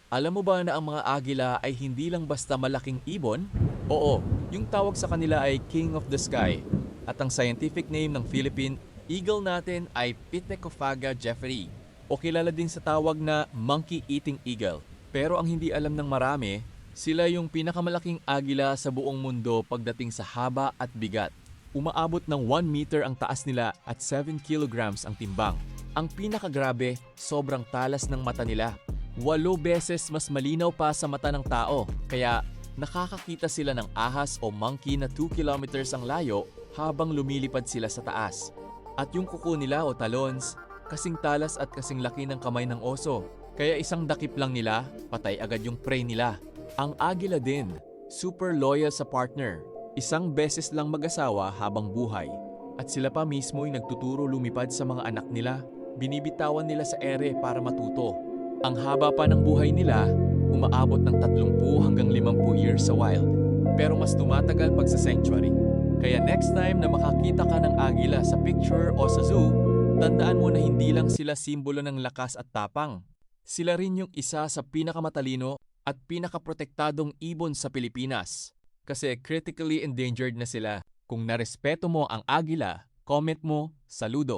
Alam mo ba na ang mga agila ay hindi lang basta malaking ibon? Oo, yung tawag sa kanila ay King of the Sky. At ang scientific name ng Philippine eagle natin ay Pithecophaga jeffrey o kilala din sa tawag na monkey-eating eagle. Pero ang hindi alam ng marami, sila yung pinakamalaking agila sa buong mundo pagdating sa haba at bigat. Umaabot ng 1 meter ang taas nila at 7 kilograms ang timbang. Ang pinakagrabe, sobrang talas ng mata nila. 8 beses mas malinaw pa sa mata ng tao, kaya nakakakita sila ng ahas o monkey na 2 kilometers ang layo habang lumilipad sila sa taas. At yung kuko nila o talons, kasing talas at kasing laki ng kamay ng oso, kaya isang dakip lang nila, patay agad yung prey nila. Ang agila din, super loyal sa partner. Isang beses lang mag-asawa habang buhay. At sila pa mismo ay nagtuturo lumipad sa mga anak nila. Binibitawan nila sa ere para matuto. Ang haba pa ng buhay nila, umaabot ng 30 hanggang 50 years sa wild. Pero mas tumatagal pag sa sanctuary. Kaya next time na makakita ka ng agila sa picture o sa zoo, tandaan mo na hindi lang sila simbolo ng lakas at tapang. Sila rin yung isa sa pinakamatalino at pinakaprotektadong ibon sa Pilipinas. Kasi critically endangered na sila. Kung narespeto mo ang agila, comment mo, saludo.